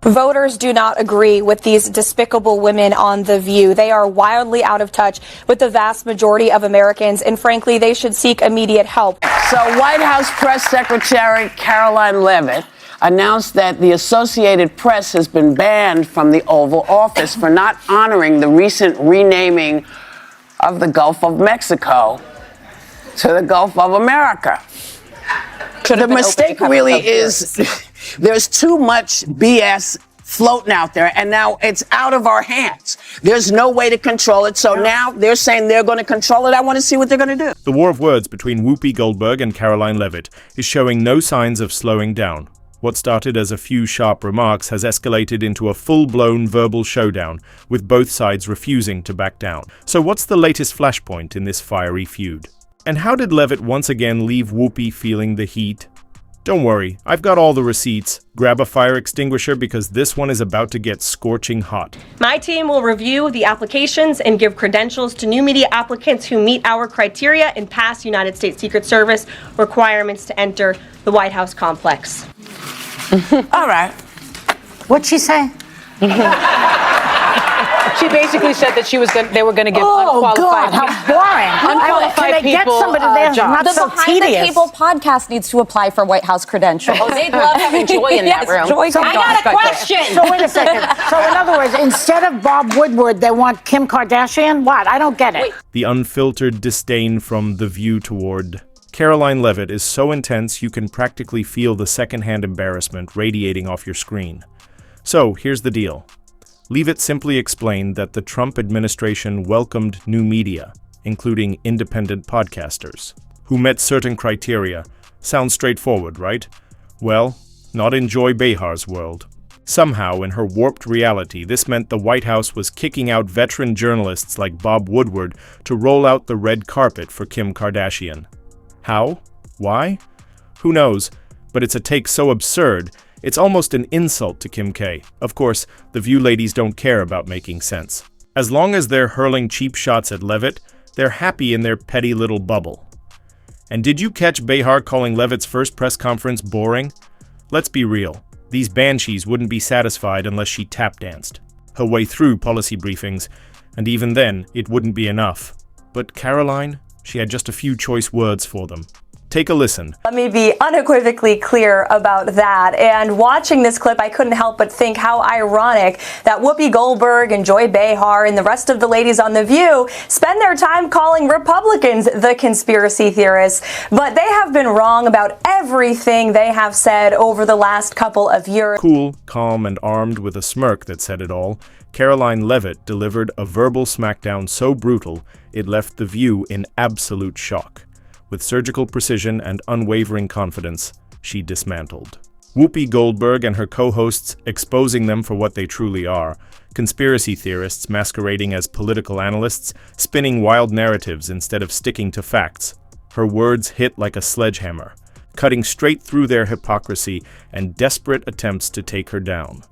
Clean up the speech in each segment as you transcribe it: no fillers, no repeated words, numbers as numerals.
Voters do not agree with these despicable women on The View. They are wildly out of touch with the vast majority of Americans, and frankly, they should seek immediate help. So White House Press Secretary Karoline Leavitt announced that the Associated Press has been banned from the Oval Office for not honoring the recent renaming of the Gulf of Mexico to the Gulf of America. The mistake really is there's too much BS floating out there, and now it's out of our hands. There's no way to control it, so now they're saying they're going to control it. I want to see what they're going to do. The war of words between Whoopi Goldberg and Karoline Leavitt is showing no signs of slowing down. What started as a few sharp remarks has escalated into a full-blown verbal showdown, with both sides refusing to back down. So what's the latest flashpoint in this fiery feud? And how did Leavitt once again leave Whoopi feeling the heat? Don't worry, I've got all the receipts. Grab a fire extinguisher because this one is about to get scorching hot. My team will review the applications and give credentials to new media applicants who meet our criteria and pass United States Secret Service requirements to enter the White House complex. All right. What'd she say? She basically said that they were going to give God, how boring. unqualified Can they get people somebody there who's not The so Behind tedious? the Table podcast needs to apply for White House credentials. Oh, they'd love having Joy in that room. So I got a question. So wait a second. So in other words, instead of Bob Woodward, they want Kim Kardashian? What? I don't get it. The unfiltered disdain from The View toward Karoline Leavitt is so intense you can practically feel the secondhand embarrassment radiating off your screen. So, here's the deal. Leavitt simply explained that the Trump administration welcomed new media, including independent podcasters, who met certain criteria. Sounds straightforward, right? Well, not in Joy Behar's world. Somehow, in her warped reality, this meant the White House was kicking out veteran journalists like Bob Woodward to roll out the red carpet for Kim Kardashian. How? Why? Who knows, but it's a take so absurd, it's almost an insult to Kim K. Of course, the View ladies don't care about making sense. As long as they're hurling cheap shots at Leavitt, they're happy in their petty little bubble. And did you catch Behar calling Leavitt's first press conference boring? Let's be real, these banshees wouldn't be satisfied unless she tap-danced her way through policy briefings, and even then, it wouldn't be enough. But Karoline? She had just a few choice words for them. Take a listen. Let me be unequivocally clear about that. And watching this clip, I couldn't help but think how ironic that Whoopi Goldberg and Joy Behar and the rest of the ladies on The View spend their time calling Republicans the conspiracy theorists. But they have been wrong about everything they have said over the last couple of years. Cool, calm, and armed with a smirk that said it all, Karoline Leavitt delivered a verbal smackdown so brutal it left The View in absolute shock. With surgical precision and unwavering confidence, she dismantled Whoopi Goldberg and her co-hosts exposing them for what they truly are, conspiracy theorists masquerading as political analysts, spinning wild narratives instead of sticking to facts. Her words hit like a sledgehammer, cutting straight through their hypocrisy and desperate attempts to take her down.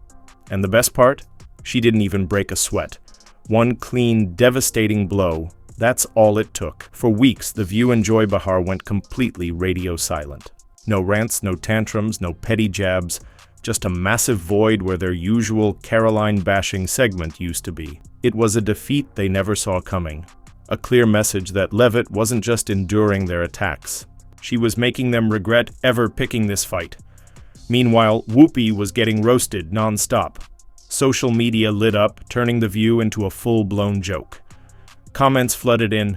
And the best part? She didn't even break a sweat. One clean, devastating blow. That's all it took. For weeks, The View and Joy Behar went completely radio silent. No rants, no tantrums, no petty jabs, just a massive void where their usual Karoline-bashing segment used to be. It was a defeat they never saw coming. A clear message that Leavitt wasn't just enduring their attacks. She was making them regret ever picking this fight. Meanwhile, Whoopi was getting roasted non-stop. Social media lit up, turning The View into a full-blown joke. Comments flooded in,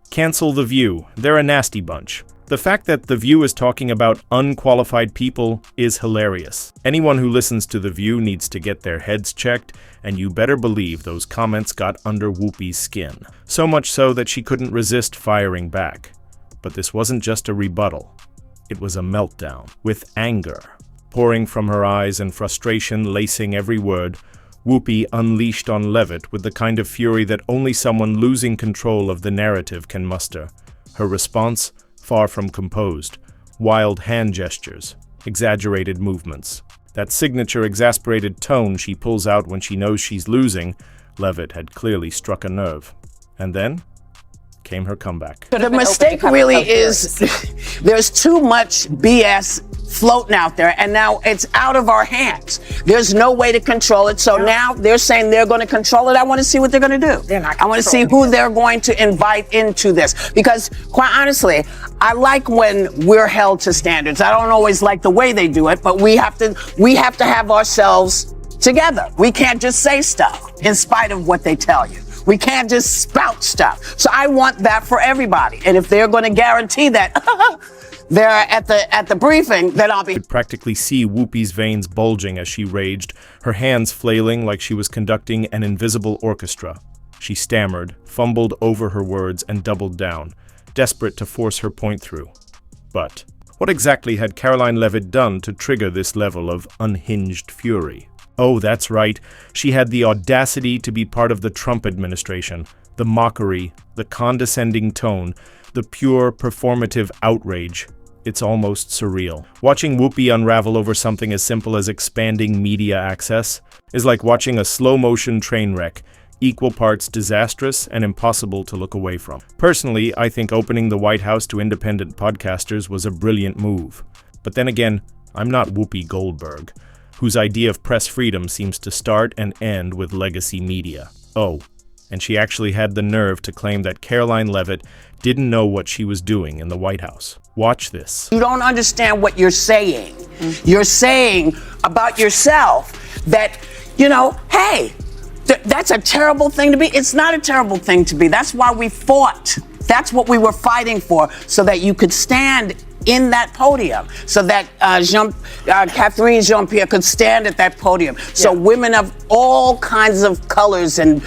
"Cancel The View, they're a nasty bunch." The fact that The View is talking about unqualified people is hilarious. Anyone who listens to The View needs to get their heads checked, and you better believe those comments got under Whoopi's skin. So much so that she couldn't resist firing back. But this wasn't just a rebuttal. It was a meltdown, with anger pouring from her eyes and frustration lacing every word. Whoopi unleashed on Leavitt with the kind of fury that only someone losing control of the narrative can muster. Her response, far from composed. Wild hand gestures, exaggerated movements. That signature exasperated tone she pulls out when she knows she's losing, Leavitt had clearly struck a nerve. And then came her comeback. The mistake really is there's too much BS floating out there, and now it's out of our hands. There's no way to control it. So now they're saying they're going to control it. I want to see what they're going to do. They're not I want to see who they're going to invite into this. Because quite honestly, I like when we're held to standards. I don't always like the way they do it, but we have to have ourselves together. We can't just say stuff in spite of what they tell you. We can't just spout stuff. So I want that for everybody. And if they're going to guarantee that they're at the briefing, then I'll be. Could practically see Whoopi's veins bulging as she raged, her hands flailing like she was conducting an invisible orchestra. She stammered, fumbled over her words, and doubled down, desperate to force her point through. But what exactly had Karoline Leavitt done to trigger this level of unhinged fury? Oh, that's right. She had the audacity to be part of the Trump administration. The mockery, the condescending tone, the pure performative outrage. It's almost surreal. Watching Whoopi unravel over something as simple as expanding media access is like watching a slow-motion train wreck, equal parts disastrous and impossible to look away from. Personally, I think opening the White House to independent podcasters was a brilliant move. But then again, I'm not Whoopi Goldberg, whose idea of press freedom seems to start and end with legacy media. Oh, and she actually had the nerve to claim that Karoline Leavitt didn't know what she was doing in the White House. Watch this. You don't understand what you're saying. You're saying about yourself that, hey, that's a terrible thing to be. It's not a terrible thing to be. That's why we fought. That's what we were fighting for, so that you could stand in that podium, so that Catherine Jean-Pierre could stand at that podium. So women of all kinds of colors and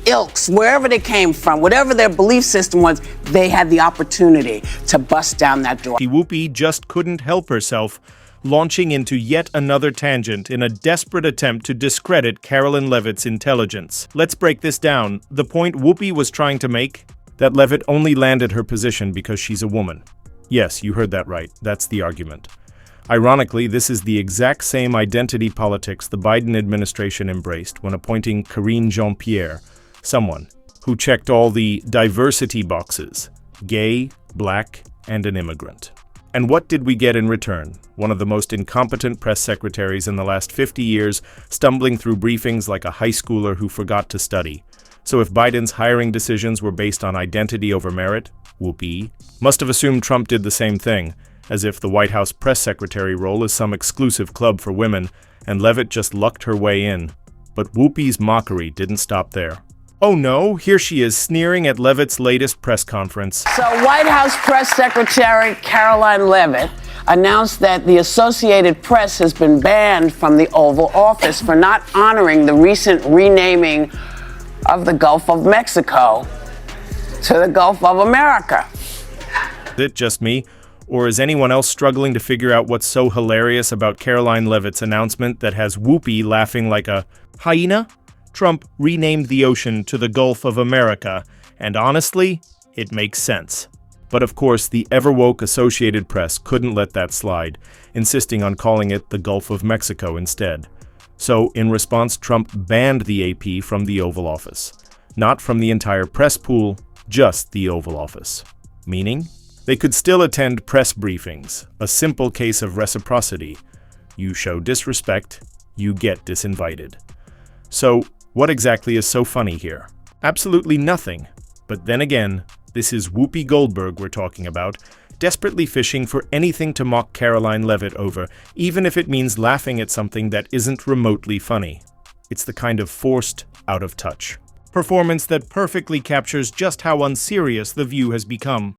ilks, wherever they came from, whatever their belief system was, they had the opportunity to bust down that door. Whoopi just couldn't help herself, launching into yet another tangent in a desperate attempt to discredit Karoline Leavitt's intelligence. Let's break this down. The point Whoopi was trying to make? That Leavitt only landed her position because she's a woman. Yes, you heard that right. That's the argument. Ironically, this is the exact same identity politics the Biden administration embraced when appointing Karine Jean-Pierre, someone who checked all the diversity boxes: gay, black, and an immigrant. And what did we get in return? One of the most incompetent press secretaries in the last 50 years, stumbling through briefings like a high schooler who forgot to study. So if Biden's hiring decisions were based on identity over merit, Whoopi must have assumed Trump did the same thing, as if the White House press secretary role is some exclusive club for women, and Leavitt just lucked her way in. But Whoopi's mockery didn't stop there. Oh no, here she is sneering at Leavitt's latest press conference. So White House Press Secretary Karoline Leavitt announced that the Associated Press has been banned from the Oval Office for not honoring the recent renaming of the Gulf of Mexico to the Gulf of America. Is it just me? Or is anyone else struggling to figure out what's so hilarious about Karoline Leavitt's announcement that has Whoopi laughing like a hyena? Trump renamed the ocean to the Gulf of America, and honestly, it makes sense. But of course, the ever-woke Associated Press couldn't let that slide, insisting on calling it the Gulf of Mexico instead. So, in response, Trump banned the AP from the Oval Office. Not from the entire press pool, just the Oval Office. Meaning? They could still attend press briefings, a simple case of reciprocity. You show disrespect, you get disinvited. So, what exactly is so funny here? Absolutely nothing. But then again, this is Whoopi Goldberg we're talking about, desperately fishing for anything to mock Karoline Leavitt over, even if it means laughing at something that isn't remotely funny. It's the kind of forced, out of touch performance that perfectly captures just how unserious The View has become.